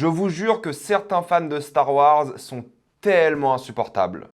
Je vous jure que certains fans de Star Wars sont tellement insupportables.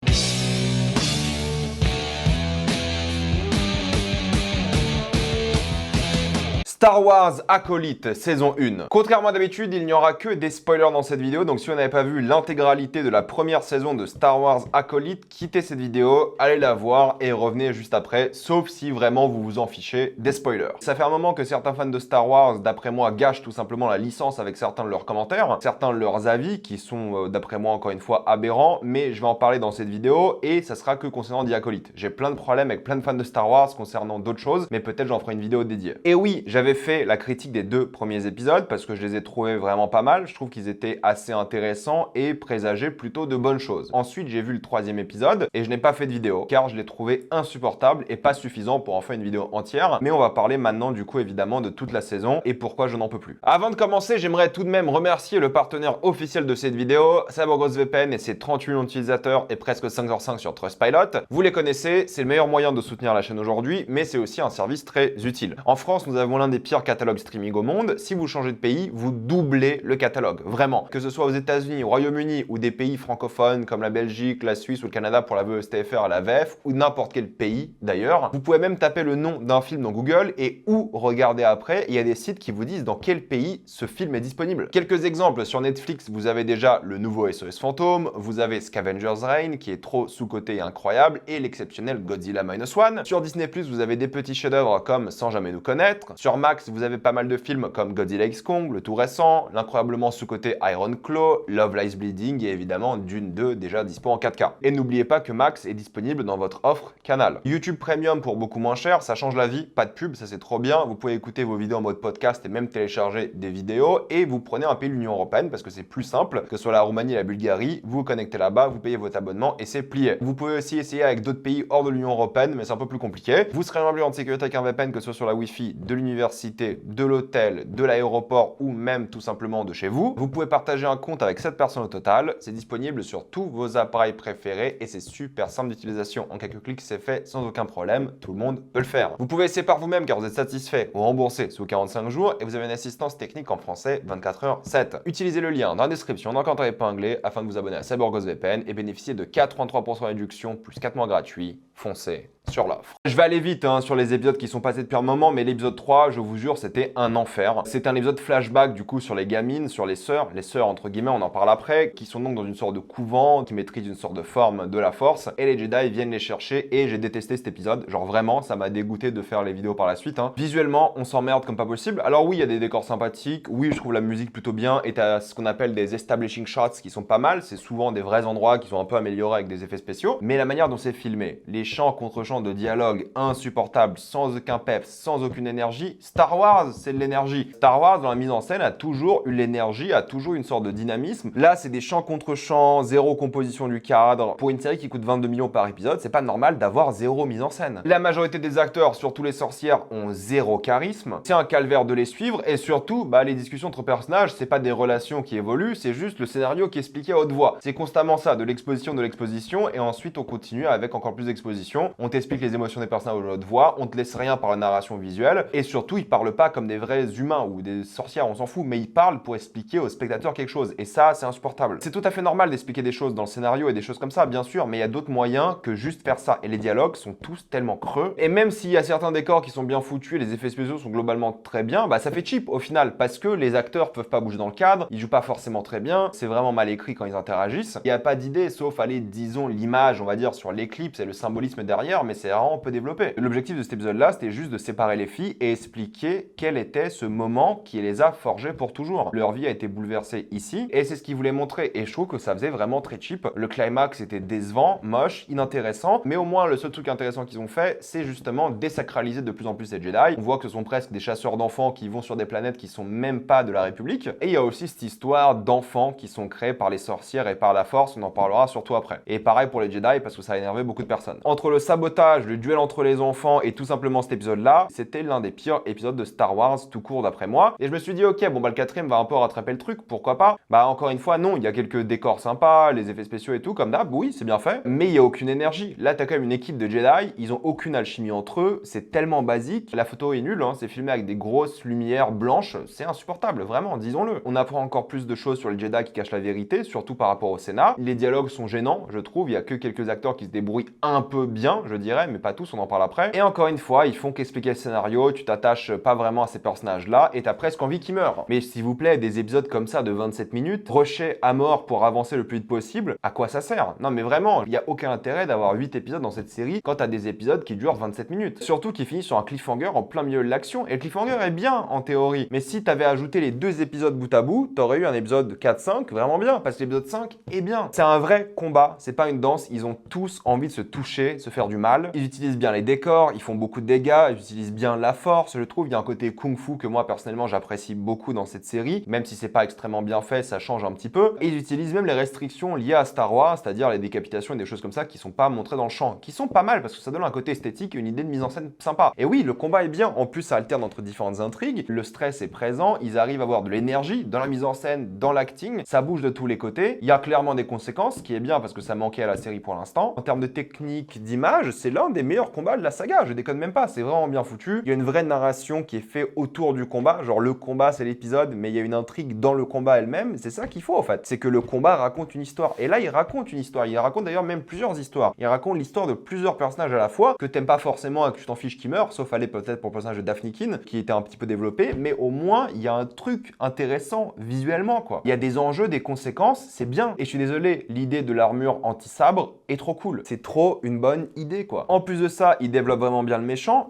Star Wars Acolyte, saison 1. Contrairement à d'habitude, il n'y aura que des spoilers dans cette vidéo, donc si vous n'avez pas vu l'intégralité de la première saison de Star Wars Acolyte, quittez cette vidéo, allez la voir et revenez juste après, sauf si vraiment vous vous en fichez des spoilers. Ça fait un moment que certains fans de Star Wars, d'après moi, gâchent tout simplement la licence avec certains de leurs commentaires, certains de leurs avis, qui sont, d'après moi, encore une fois, aberrants, mais je vais en parler dans cette vidéo, et ça sera que concernant The Acolyte. J'ai plein de problèmes avec plein de fans de Star Wars concernant d'autres choses, mais peut-être j'en ferai une vidéo dédiée. Et oui, j'avais fait la critique des 2 premiers épisodes parce que je les ai trouvés vraiment pas mal. Je trouve qu'ils étaient assez intéressants et présageaient plutôt de bonnes choses. Ensuite, j'ai vu le 3e épisode et je n'ai pas fait de vidéo car je l'ai trouvé insupportable et pas suffisant pour en faire une vidéo entière. Mais on va parler maintenant du coup évidemment de toute la saison et pourquoi je n'en peux plus. Avant de commencer, j'aimerais tout de même remercier le partenaire officiel de cette vidéo, CyberGhostVPN et ses 38 millions d'utilisateurs et presque 5/5 sur Trustpilot. Vous les connaissez, c'est le meilleur moyen de soutenir la chaîne aujourd'hui, mais c'est aussi un service très utile. En France, nous avons l'un des pires catalogues streaming au monde. Si vous changez de pays, vous doublez le catalogue. Vraiment. Que ce soit aux États-Unis, au Royaume-Uni ou des pays francophones comme la Belgique, la Suisse ou le Canada pour la VOSTFR, la VF ou n'importe quel pays d'ailleurs. Vous pouvez même taper le nom d'un film dans Google et où regarder après. Il y a des sites qui vous disent dans quel pays ce film est disponible. Quelques exemples. Sur Netflix, vous avez déjà le nouveau SOS Fantôme, vous avez Scavenger's Reign qui est trop sous-coté et incroyable et l'exceptionnel Godzilla Minus One. Sur Disney+, vous avez des petits chefs-d'œuvre comme Sans jamais nous connaître. Sur Max, vous avez pas mal de films comme Godzilla X Kong, le tout récent, l'incroyablement sous-coté Iron Claw, Love Lies Bleeding et évidemment Dune 2 déjà dispo en 4K. Et n'oubliez pas que Max est disponible dans votre offre Canal. YouTube Premium pour beaucoup moins cher, ça change la vie, pas de pub, ça c'est trop bien. Vous pouvez écouter vos vidéos en mode podcast et même télécharger des vidéos et vous prenez un pays de l'Union Européenne parce que c'est plus simple, que ce soit la Roumanie et la Bulgarie, vous vous connectez là-bas, vous payez votre abonnement et c'est plié. Vous pouvez aussi essayer avec d'autres pays hors de l'Union Européenne, mais c'est un peu plus compliqué. Vous serez en sécurité avec un VPN, que ce soit sur la Wi-Fi de l'université, de l'hôtel, de l'aéroport ou même tout simplement de chez vous. Vous pouvez partager un compte avec 7 personnes au total. C'est disponible sur tous vos appareils préférés et c'est super simple d'utilisation. En quelques clics, c'est fait sans aucun problème. Tout le monde peut le faire. Vous pouvez essayer par vous-même car vous êtes satisfait ou remboursé sous 45 jours et vous avez une assistance technique en français 24h/7. Utilisez le lien dans la description dans le commentaire épinglé afin de vous abonner à CyberGhostVPN et bénéficier de 4,33% de réduction plus 4 mois gratuits. Foncez sur l'offre. Je vais aller vite sur les épisodes qui sont passés depuis un moment, mais l'épisode 3, je vous jure, c'était un enfer. C'est un épisode flashback du coup sur les gamines, sur les sœurs entre guillemets, on en parle après, qui sont donc dans une sorte de couvent, qui maîtrisent une sorte de forme de la force, et les Jedi viennent les chercher, et j'ai détesté cet épisode, genre vraiment, ça m'a dégoûté de faire les vidéos par la suite. Visuellement, on s'emmerde comme pas possible. Alors oui, il y a des décors sympathiques, oui, je trouve la musique plutôt bien, et t'as ce qu'on appelle des establishing shots qui sont pas mal, c'est souvent des vrais endroits qui sont un peu améliorés avec des effets spéciaux, mais la manière dont c'est filmé, les chants contre chants de dialogue insupportables, sans aucun peps, sans aucune énergie. Star Wars, c'est de l'énergie. Star Wars, dans la mise en scène, a toujours eu l'énergie, a toujours une sorte de dynamisme. Là, c'est des chants contre chants, zéro composition du cadre. Pour une série qui coûte 22 millions par épisode, c'est pas normal d'avoir zéro mise en scène. La majorité des acteurs, surtout les sorcières, ont zéro charisme. C'est un calvaire de les suivre et surtout, les discussions entre personnages, c'est pas des relations qui évoluent, c'est juste le scénario qui est expliqué à haute voix. C'est constamment ça, de l'exposition et ensuite on continue avec encore plus d'exposition. On t'explique les émotions des personnages à haute voix, on te laisse rien par la narration visuelle et surtout ils parlent pas comme des vrais humains ou des sorcières, on s'en fout, mais ils parlent pour expliquer au spectateur quelque chose et ça c'est insupportable. C'est tout à fait normal d'expliquer des choses dans le scénario et des choses comme ça bien sûr, mais il y a d'autres moyens que juste faire ça et les dialogues sont tous tellement creux et même s'il y a certains décors qui sont bien foutus et les effets spéciaux sont globalement très bien, ça fait cheap au final parce que les acteurs peuvent pas bouger dans le cadre, ils jouent pas forcément très bien, c'est vraiment mal écrit quand ils interagissent, il n'y a pas d'idée sauf aller disons l'image on va dire sur l'éclipse et le symbolisme derrière, mais c'est vraiment peu développé. L'objectif de cet épisode là c'était juste de séparer les filles et expliquer quel était ce moment qui les a forgées pour toujours. Leur vie a été bouleversée ici et c'est ce qu'ils voulaient montrer et je trouve que ça faisait vraiment très cheap. Le climax était décevant, moche, inintéressant, mais au moins le seul truc intéressant qu'ils ont fait c'est justement désacraliser de plus en plus les Jedi. On voit que ce sont presque des chasseurs d'enfants qui vont sur des planètes qui sont même pas de la République et il y a aussi cette histoire d'enfants qui sont créés par les sorcières et par la Force, on en parlera surtout après. Et pareil pour les Jedi parce que ça a énervé beaucoup de personnes. Entre le sabotage, le duel entre les enfants et tout simplement cet épisode-là, c'était l'un des pires épisodes de Star Wars tout court d'après moi. Et je me suis dit, ok, bon bah le quatrième va un peu rattraper le truc, pourquoi pas? Bah encore une fois, non, il y a quelques décors sympas, les effets spéciaux et tout, comme d'hab, oui, c'est bien fait, mais il y a aucune énergie. Là, t'as quand même une équipe de Jedi, ils ont aucune alchimie entre eux, c'est tellement basique. La photo est nulle, hein, c'est filmé avec des grosses lumières blanches, c'est insupportable, vraiment, disons-le. On apprend encore plus de choses sur les Jedi qui cachent la vérité, surtout par rapport au Sénat. Les dialogues sont gênants, je trouve, il y a que quelques acteurs qui se débrouillent un peu bien, je dirais, mais pas tous, on en parle après. Et encore une fois, ils font qu'expliquer le scénario, tu t'attaches pas vraiment à ces personnages-là, et t'as presque envie qu'ils meurent. Mais s'il vous plaît, des épisodes comme ça de 27 minutes, rushés à mort pour avancer le plus vite possible, à quoi ça sert? Non mais vraiment, il n'y a aucun intérêt d'avoir 8 épisodes dans cette série quand t'as des épisodes qui durent 27 minutes. Surtout qui finissent sur un cliffhanger en plein milieu de l'action, et le cliffhanger est bien en théorie, mais si t'avais ajouté les 2 épisodes bout à bout, t'aurais eu un épisode 4-5 vraiment bien, parce que l'épisode 5 est bien. C'est un vrai combat, c'est pas une danse, ils ont tous envie de se toucher, se faire du mal. Ils utilisent bien les décors, ils font beaucoup de dégâts, ils utilisent bien la force, je trouve. Il y a un côté kung-fu que moi personnellement j'apprécie beaucoup dans cette série, même si c'est pas extrêmement bien fait, ça change un petit peu. Et ils utilisent même les restrictions liées à Star Wars, c'est-à-dire les décapitations et des choses comme ça qui sont pas montrées dans le champ, qui sont pas mal parce que ça donne un côté esthétique et une idée de mise en scène sympa. Et oui, le combat est bien, en plus ça alterne entre différentes intrigues, le stress est présent, ils arrivent à avoir de l'énergie dans la mise en scène, dans l'acting, ça bouge de tous les côtés, il y a clairement des conséquences, ce qui est bien parce que ça manquait à la série pour l'instant. En termes de technique, d'image, c'est l'un des meilleurs combats de la saga, je déconne même pas, c'est vraiment bien foutu. Il y a une vraie narration qui est faite autour du combat, genre le combat c'est l'épisode, mais il y a une intrigue dans le combat elle-même, c'est ça qu'il faut en fait. C'est que le combat raconte une histoire, et là il raconte une histoire, il raconte d'ailleurs même plusieurs histoires. Il raconte l'histoire de plusieurs personnages à la fois, que t'aimes pas forcément et que tu t'en fiches qui meurent, sauf aller peut-être pour le personnage de Daphne Kin, qui était un petit peu développé, mais au moins il y a un truc intéressant visuellement quoi. Il y a des enjeux, des conséquences, c'est bien. Et je suis désolé, l'idée de l'armure anti-sabre est trop cool. C'est trop une bonne idée quoi. En plus de ça, il développe vraiment bien le méchant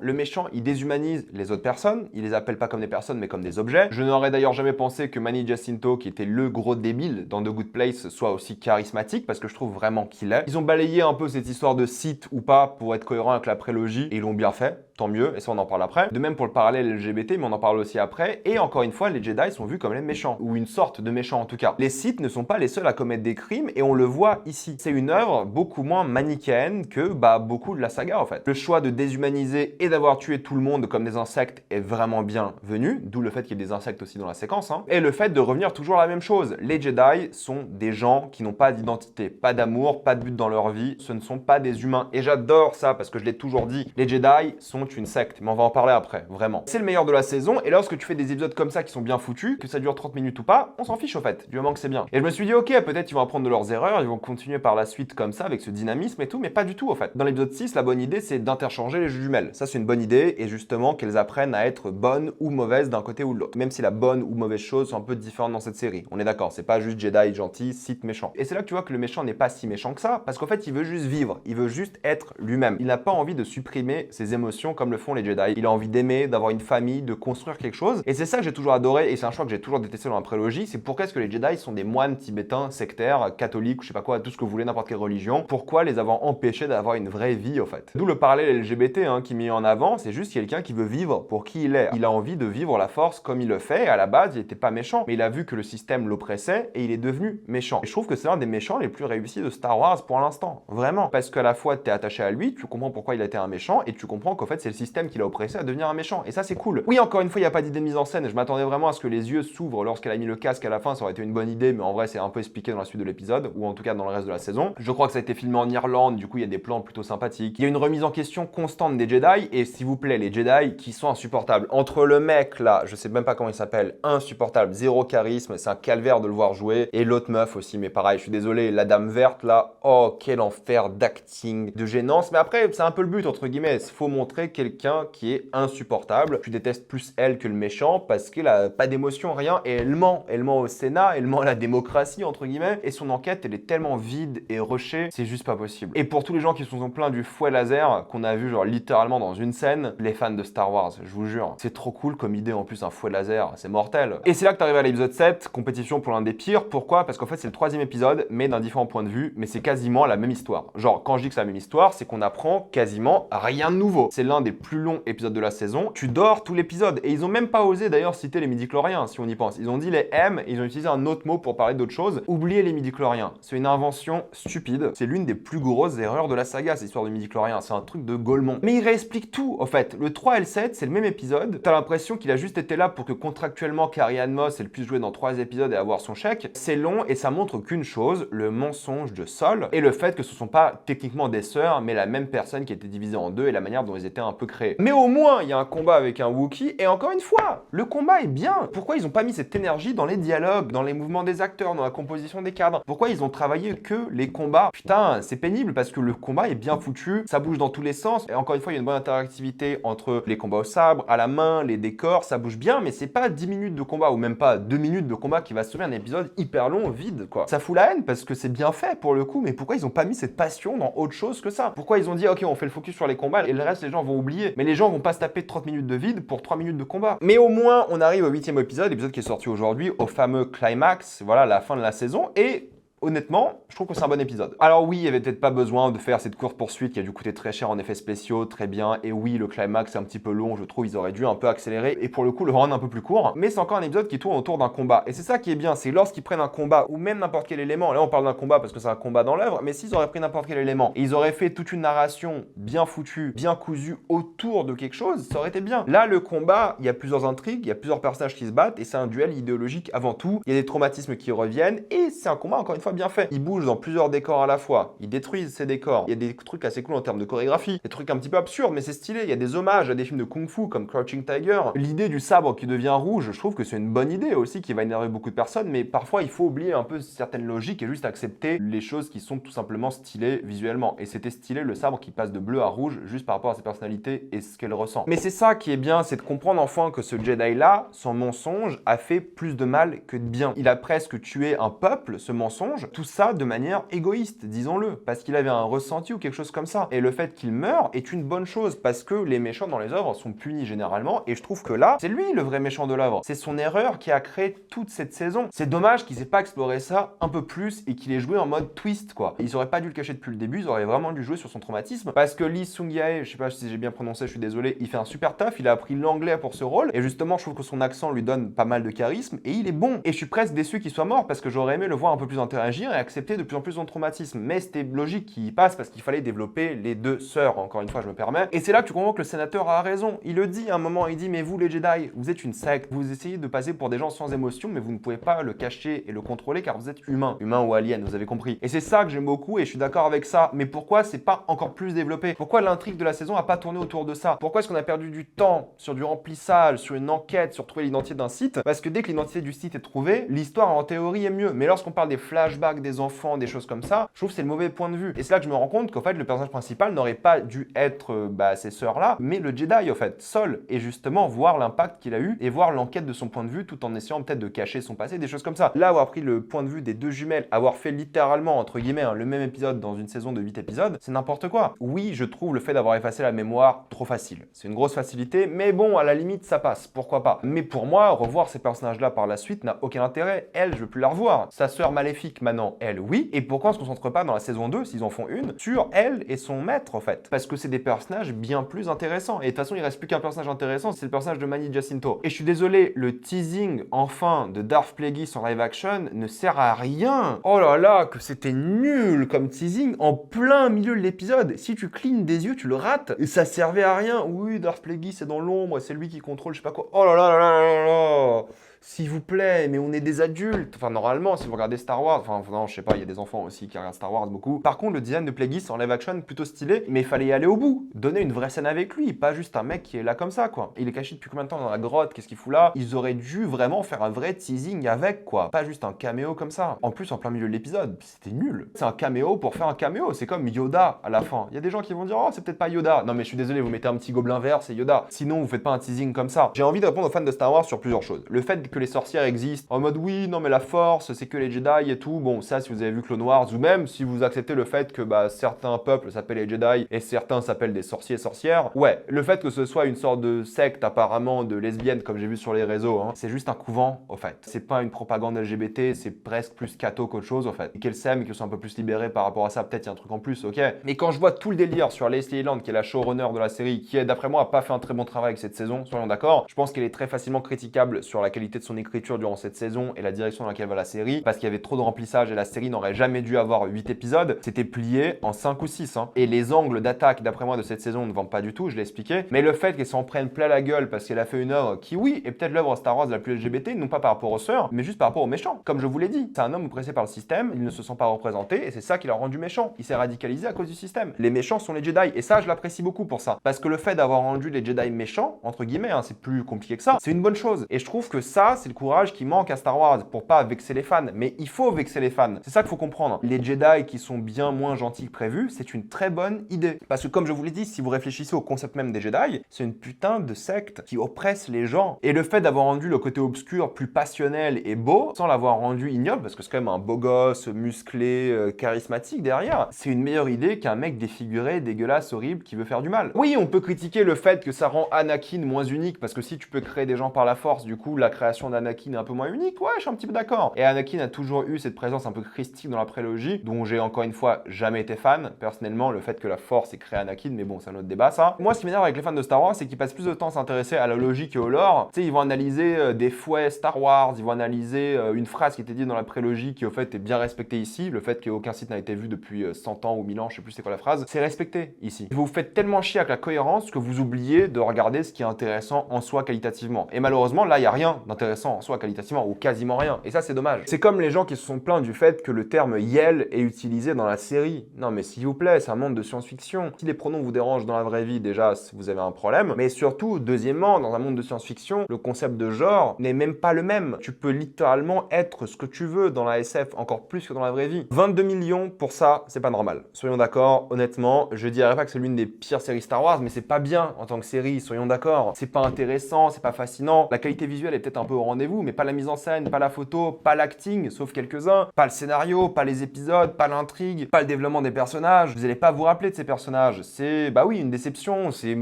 il déshumanise les autres personnes, il les appelle pas comme des personnes mais comme des objets. Je n'aurais d'ailleurs jamais pensé que Manny Jacinto, qui était le gros débile dans The Good Place, soit aussi charismatique, parce que je trouve vraiment qu'il est. Ils ont balayé un peu cette histoire de Sith ou pas pour être cohérent avec la prélogie, et ils l'ont bien fait. Tant mieux, et ça on en parle après. De même pour le parallèle LGBT, mais on en parle aussi après. Et encore une fois, les Jedi sont vus comme les méchants, ou une sorte de méchants en tout cas. Les Sith ne sont pas les seuls à commettre des crimes, et on le voit ici. C'est une œuvre beaucoup moins manichéenne que beaucoup de la saga en fait. Le choix de déshumaniser et d'avoir tué tout le monde comme des insectes est vraiment bien venu, d'où le fait qu'il y ait des insectes aussi dans la séquence. Et le fait de revenir toujours à la même chose. Les Jedi sont des gens qui n'ont pas d'identité, pas d'amour, pas de but dans leur vie, ce ne sont pas des humains. Et j'adore ça parce que je l'ai toujours dit, les Jedi sont une secte, mais on va en parler après, vraiment. C'est le meilleur de la saison, et lorsque tu fais des épisodes comme ça qui sont bien foutus, que ça dure 30 minutes ou pas, on s'en fiche au fait, du moment que c'est bien. Et je me suis dit, ok, peut-être ils vont apprendre de leurs erreurs, ils vont continuer par la suite comme ça, avec ce dynamisme et tout, mais pas du tout au fait. Dans l'épisode 6, la bonne idée, c'est d'interchanger les jumelles. Ça, c'est une bonne idée, et justement qu'elles apprennent à être bonnes ou mauvaises d'un côté ou de l'autre. Même si la bonne ou mauvaise chose sont un peu différentes dans cette série. On est d'accord, c'est pas juste Jedi gentil, Sith méchant. Et c'est là que tu vois que le méchant n'est pas si méchant que ça, parce qu'en fait, il veut juste vivre, il veut juste être lui-même. Il n'a pas envie de supprimer ses émotions comme le font les Jedi. Il a envie d'aimer, d'avoir une famille, de construire quelque chose. Et c'est ça que j'ai toujours adoré, et c'est un choix que j'ai toujours détesté dans la prélogie, c'est pourquoi est-ce que les Jedi sont des moines tibétains, sectaires, catholiques, je sais pas quoi, tout ce que vous voulez, n'importe quelle religion. Pourquoi les avoir empêchés d'avoir une vraie vie, au fait. D'où le parallèle LGBT qui est mis en avant, c'est juste quelqu'un qui veut vivre pour qui il est. Il a envie de vivre la force comme il le fait, et à la base, il était pas méchant, mais il a vu que le système l'oppressait, et il est devenu méchant. Et je trouve que c'est l'un des méchants les plus réussis de Star Wars pour l'instant. Vraiment. Parce qu'à la fois, t'es attaché à lui, tu comprends pourquoi il a été un méchant, et tu comprends qu'en fait, c'est le système qui l'a oppressé à devenir un méchant. Et ça, c'est cool. Oui, encore une fois, il n'y a pas d'idée de mise en scène. Je m'attendais vraiment à ce que les yeux s'ouvrent lorsqu'elle a mis le casque à la fin. Ça aurait été une bonne idée, mais en vrai, c'est un peu expliqué dans la suite de l'épisode, ou en tout cas dans le reste de la saison. Je crois que ça a été filmé en Irlande, du coup, il y a des plans plutôt sympathiques. Il y a une remise en question constante des Jedi, et s'il vous plaît, les Jedi qui sont insupportables. Entre le mec là, je sais même pas comment il s'appelle, insupportable, zéro charisme, c'est un calvaire de le voir jouer, et l'autre meuf aussi, mais pareil, je suis désolé, la dame verte là, oh, quel enfer d'acting, de gênance, mais après, c'est un peu le but, entre guillemets, il faut montrer quelqu'un qui est insupportable. Tu détestes plus elle que le méchant parce qu'elle a pas d'émotion, rien, et elle ment au Sénat, elle ment à la démocratie, entre guillemets, et son enquête, elle est tellement vide et rushée, c'est juste pas possible. Et pour tous les gens qui se sont plaints du fouet laser, qu'on a vu genre littéralement dans une scène, les fans de Star Wars, je vous jure, c'est trop cool comme idée en plus, un fouet laser, c'est mortel. Et c'est là que t'arrives à l'épisode 7, compétition pour l'un des pires. Pourquoi? Parce qu'en fait c'est le troisième épisode, mais d'un différent point de vue, mais c'est quasiment la même histoire. Genre, quand je dis que c'est la même histoire, c'est qu'on apprend quasiment rien de nouveau. C'est l'un des plus longs épisodes de la saison. Tu dors tout l'épisode. Et ils ont même pas osé d'ailleurs citer les midi-chloriens, si on y pense. Ils ont dit les M, et ils ont utilisé un autre mot pour parler d'autre chose. Oubliez les midi-chloriens. C'est une invention stupide. C'est l'une des plus grosses erreurs de la saga, cette histoire de midi-chloriens. C'est un truc de Gaulmont. Mais il réexplique tout, en fait. Le 3 et le 7, c'est le même épisode. T'as l'impression qu'il a juste été là pour que contractuellement Carrie-Anne Moss elle puisse jouer dans 3 épisodes et avoir son chèque. C'est long et ça montre qu'une chose, le mensonge de Sol et le fait que ce sont pas techniquement des sœurs, mais la même personne qui a été divisée en deux et la manière dont ils étaient un peu créés. Mais au moins, il y a un combat avec un Wookiee et encore une fois, le combat est bien. Pourquoi ils ont pas mis cette énergie dans les dialogues, dans les mouvements des acteurs, dans la composition des cadres? Pourquoi ils ont travaillé que les combats? Putain, c'est pénible parce que le combat est bien foutu, ça bouge dans tous les sens et encore une fois, il y a une bonne interactivité entre les combats au sabre, à la main, les décors, ça bouge bien, mais c'est pas 10 minutes de combat ou même pas 2 minutes de combat qui va sauver un épisode hyper long, vide, quoi. Ça fout la haine parce que c'est bien fait pour le coup, mais pourquoi ils ont pas mis cette passion dans autre chose que ça? Pourquoi ils ont dit, ok, on fait le focus sur les combats et le reste, les gens vont oublier? Mais les gens vont pas se taper 30 minutes de vide pour 3 minutes de combat. Mais au moins, on arrive au 8e épisode, l'épisode qui est sorti aujourd'hui, au fameux climax, voilà, la fin de la saison, et honnêtement, je trouve que c'est un bon épisode. Alors oui, il n'y avait peut-être pas besoin de faire cette courte poursuite qui a dû coûter très cher en effets spéciaux, très bien. Et oui, le climax est un petit peu long, je trouve, ils auraient dû un peu accélérer et pour le coup le rendre un peu plus court. Mais c'est encore un épisode qui tourne autour d'un combat. Et c'est ça qui est bien, c'est lorsqu'ils prennent un combat ou même n'importe quel élément, là on parle d'un combat parce que c'est un combat dans l'œuvre, mais s'ils auraient pris n'importe quel élément et ils auraient fait toute une narration bien foutue, bien cousue autour de quelque chose, ça aurait été bien. Là, le combat, il y a plusieurs intrigues, il y a plusieurs personnages qui se battent et c'est un duel idéologique avant tout. Il y a des traumatismes qui reviennent et c'est un combat encore une fois bien fait. Ils bougent dans plusieurs décors à la fois, ils détruisent ces décors. Il y a des trucs assez cool en termes de chorégraphie, des trucs un petit peu absurdes, mais c'est stylé. Il y a des hommages à des films de kung-fu comme Crouching Tiger. L'idée du sabre qui devient rouge, je trouve que c'est une bonne idée aussi qui va énerver beaucoup de personnes, mais parfois il faut oublier un peu certaines logiques et juste accepter les choses qui sont tout simplement stylées visuellement. Et c'était stylé le sabre qui passe de bleu à rouge juste par rapport à ses personnalités et ce qu'elle ressent. Mais c'est ça qui est bien, c'est de comprendre enfin que ce Jedi-là, son mensonge, a fait plus de mal que de bien. Il a presque tué un peuple, ce mensonge, tout ça de manière égoïste, disons-le, parce qu'il avait un ressenti ou quelque chose comme ça. Et le fait qu'il meure est une bonne chose, parce que les méchants dans les œuvres sont punis généralement, et je trouve que là, c'est lui le vrai méchant de l'œuvre. C'est son erreur qui a créé toute cette saison. C'est dommage qu'ils aient pas exploré ça un peu plus et qu'il ait joué en mode twist, quoi. Ils auraient pas dû le cacher depuis le début, ils auraient vraiment dû jouer sur son traumatisme, parce que Lee Sung-jae, je sais pas si j'ai bien prononcé, je suis désolé, il fait un super taf, il a appris l'anglais pour ce rôle, et justement, je trouve que son accent lui donne pas mal de charisme, et il est bon. Et je suis presque déçu qu'il soit mort, parce que j'aurais aimé le voir un peu plus interagir et accepter de plus en plus son traumatisme. Mais c'était logique qu'il passe parce qu'il fallait développer les deux sœurs, encore une fois, je me permets. Et c'est là que tu comprends que le sénateur a raison. Il le dit à un moment, il dit, mais vous les Jedi, vous êtes une secte, vous essayez de passer pour des gens sans émotion, mais vous ne pouvez pas le cacher et le contrôler car vous êtes humain. Humain ou alien, vous avez compris. Et c'est ça que j'aime beaucoup et je suis d'accord avec ça. Mais pourquoi c'est pas encore plus développé? Pourquoi l'intrigue de la saison a pas tourné autour de ça? Pourquoi est-ce qu'on a perdu du temps sur du remplissage, sur une enquête, sur trouver l'identité d'un site? Parce que dès que l'identité du site est trouvée, l'histoire en théorie est mieux. Mais lorsqu'on parle des flashbacks des enfants, des choses comme ça, je trouve que c'est le mauvais point de vue. Et c'est là que je me rends compte qu'en fait, le personnage principal n'aurait pas dû être ces sœurs-là, mais le Jedi, en fait, Sol. Et justement, voir l'impact qu'il a eu et voir l'enquête de son point de vue tout en essayant peut-être de cacher son passé, des choses comme ça. Là, avoir pris le point de vue des deux jumelles, avoir fait littéralement, entre guillemets, le même épisode dans une saison de 8 épisodes, c'est n'importe quoi. Oui, je trouve le fait d'avoir effacé la mémoire trop facile. C'est une grosse facilité, mais bon, à la limite, ça passe. Pourquoi pas? Mais pour moi, revoir ces personnages-là par la suite n'a aucun intérêt. Elle, je veux plus la revoir. Sa sœur maléfique, maintenant, elle, oui. Et pourquoi on se concentre pas dans la saison 2, s'ils en font une, sur elle et son maître, en fait? Parce que c'est des personnages bien plus intéressants. Et de toute façon, il reste plus qu'un personnage intéressant, c'est le personnage de Mani Jacinto. Et je suis désolé, le teasing, enfin, de Darth Plagueis en live action ne sert à rien. Oh là là, que c'était nul comme teasing en plein milieu de l'épisode. Si tu clignes des yeux, tu le rates. Et ça servait à rien. Oui, Darth Plagueis est dans l'ombre, c'est lui qui contrôle je sais pas quoi. Oh là là là là là là. S'il vous plaît, mais on est des adultes. Enfin, normalement, si vous regardez Star Wars, enfin, non, je sais pas, il y a des enfants aussi qui regardent Star Wars beaucoup. Par contre, le design de Plagueis en live action, plutôt stylé, mais il fallait y aller au bout. Donner une vraie scène avec lui, pas juste un mec qui est là comme ça, quoi. Il est caché depuis combien de temps dans la grotte? Qu'est-ce qu'il fout là? Ils auraient dû vraiment faire un vrai teasing avec, quoi. Pas juste un caméo comme ça. En plus, en plein milieu de l'épisode, c'était nul. C'est un caméo pour faire un caméo. C'est comme Yoda à la fin. Il y a des gens qui vont dire, oh, c'est peut-être pas Yoda. Non, mais je suis désolé, vous mettez un petit gobelin vert, c'est Yoda. Sinon, vous faites pas un teasing comme ça. J'ai envie de répondre aux fans de Star Wars sur plusieurs choses. Le fait que les sorcières existent en mode oui, non mais la force, c'est que les Jedi et tout. Bon, ça, si vous avez vu Clone Wars, ou même si vous acceptez le fait que certains peuples s'appellent les Jedi et certains s'appellent des sorciers et sorcières, ouais, le fait que ce soit une sorte de secte apparemment de lesbiennes, comme j'ai vu sur les réseaux, hein, c'est juste un couvent, au fait. C'est pas une propagande LGBT, c'est presque plus catho qu'autre chose, au fait. Et qu'elles s'aiment et qu'elles sont un peu plus libérées par rapport à ça, peut-être il y a un truc en plus, ok. Mais quand je vois tout le délire sur Leslie Land, qui est la showrunner de la série, qui est, d'après moi, a pas fait un très bon travail avec cette saison, soyons d'accord, je pense qu'elle est très facilement critiquable sur la qualité de son écriture durant cette saison et la direction dans laquelle va la série, parce qu'il y avait trop de remplissage et la série n'aurait jamais dû avoir 8 épisodes. C'était plié en 5 ou 6, hein. Et les angles d'attaque, d'après moi, de cette saison ne vendent pas du tout, je l'ai expliqué. Mais le fait qu'elle s'en prenne plein la gueule parce qu'elle a fait une œuvre qui, oui, est peut-être l'œuvre Star Wars la plus LGBT, non pas par rapport aux sœurs, mais juste par rapport aux méchants. Comme je vous l'ai dit, c'est un homme oppressé par le système, il ne se sent pas représenté et c'est ça qui l'a rendu méchant. Il s'est radicalisé à cause du système. Les méchants sont les Jedi et ça, je l'apprécie beaucoup pour ça. Parce que le fait d'avoir rendu les Jedi méchants, entre guillemets, hein, c'est plus compliqué que ça, c'est une bonne chose. Et je trouve que ça, c'est le courage qui manque à Star Wars pour pas vexer les fans. Mais il faut vexer les fans. C'est ça qu'il faut comprendre. Les Jedi qui sont bien moins gentils que prévu, c'est une très bonne idée. Parce que comme je vous l'ai dit, si vous réfléchissez au concept même des Jedi, c'est une putain de secte qui oppresse les gens. Et le fait d'avoir rendu le côté obscur plus passionnel et beau, sans l'avoir rendu ignoble, parce que c'est quand même un beau gosse, musclé, charismatique derrière, c'est une meilleure idée qu'un mec défiguré, dégueulasse, horrible, qui veut faire du mal. Oui, on peut critiquer le fait que ça rend Anakin moins unique, parce que si tu peux créer des gens par la force, du coup, la création d'Anakin est un peu moins unique. Ouais, je suis un petit peu d'accord. Et Anakin a toujours eu cette présence un peu christique dans la prélogie, dont j'ai encore une fois jamais été fan. Personnellement, le fait que la force ait créé Anakin, mais bon, c'est un autre débat, ça. Moi, ce qui m'énerve avec les fans de Star Wars, c'est qu'ils passent plus de temps à s'intéresser à la logique et au lore. Tu sais, ils vont analyser des fouets Star Wars, ils vont analyser une phrase qui était dite dans la prélogie qui, au fait, est bien respectée ici. Le fait qu'aucun site n'a été vu depuis 100 ans ou 1000 ans, je sais plus c'est quoi la phrase, c'est respecté ici. Vous vous faites tellement chier avec la cohérence que vous oubliez de regarder ce qui est intéressant en soi qualitativement. Et malheureusement, là, il n'y a rien d'intéressant en soi qualitativement, ou quasiment rien. Et ça, c'est dommage. C'est comme les gens qui se sont plaints du fait que le terme Yel est utilisé dans la série. Non, mais s'il vous plaît, c'est un monde de science-fiction. Si les pronoms vous dérangent dans la vraie vie, déjà, vous avez un problème. Mais surtout, deuxièmement, dans un monde de science-fiction, le concept de genre n'est même pas le même. Tu peux littéralement être ce que tu veux dans la SF, encore plus que dans la vraie vie. 22 millions pour ça, c'est pas normal. Soyons d'accord, honnêtement, je dirais pas que c'est l'une des pires séries Star Wars, mais c'est pas bien en tant que série, soyons d'accord. C'est pas intéressant, c'est pas fascinant. La qualité visuelle est peut-être un peu au rendez-vous, mais pas la mise en scène, pas la photo, pas l'acting, sauf quelques-uns, pas le scénario, pas les épisodes, pas l'intrigue, pas le développement des personnages. Vous allez pas vous rappeler de ces personnages. C'est, bah oui, une déception, c'est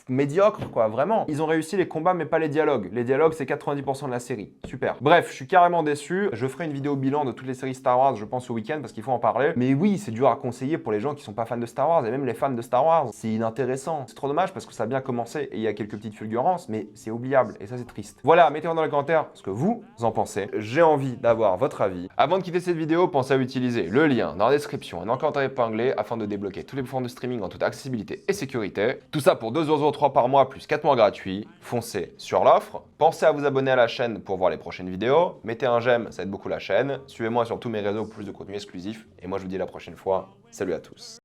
médiocre, quoi, vraiment. Ils ont réussi les combats, mais pas les dialogues. Les dialogues, c'est 90% de la série. Super. Bref, je suis carrément déçu. Je ferai une vidéo bilan de toutes les séries Star Wars, je pense, au week-end, parce qu'il faut en parler. Mais oui, c'est dur à conseiller pour les gens qui sont pas fans de Star Wars, et même les fans de Star Wars. C'est inintéressant. C'est trop dommage, parce que ça a bien commencé, et il y a quelques petites fulgurances, mais c'est oubliable, et ça, c'est triste. Voilà, mettez-moi dans les commentaires ce que vous en pensez. J'ai envie d'avoir votre avis. Avant de quitter cette vidéo, pensez à utiliser le lien dans la description, un commentaire épinglé, afin de débloquer tous les plateformes de streaming en toute accessibilité et sécurité. Tout ça pour 2,03€ par mois, plus 4 mois gratuits. Foncez sur l'offre. Pensez à vous abonner à la chaîne pour voir les prochaines vidéos. Mettez un j'aime, ça aide beaucoup la chaîne. Suivez-moi sur tous mes réseaux pour plus de contenu exclusif. Et moi, je vous dis à la prochaine fois. Salut à tous.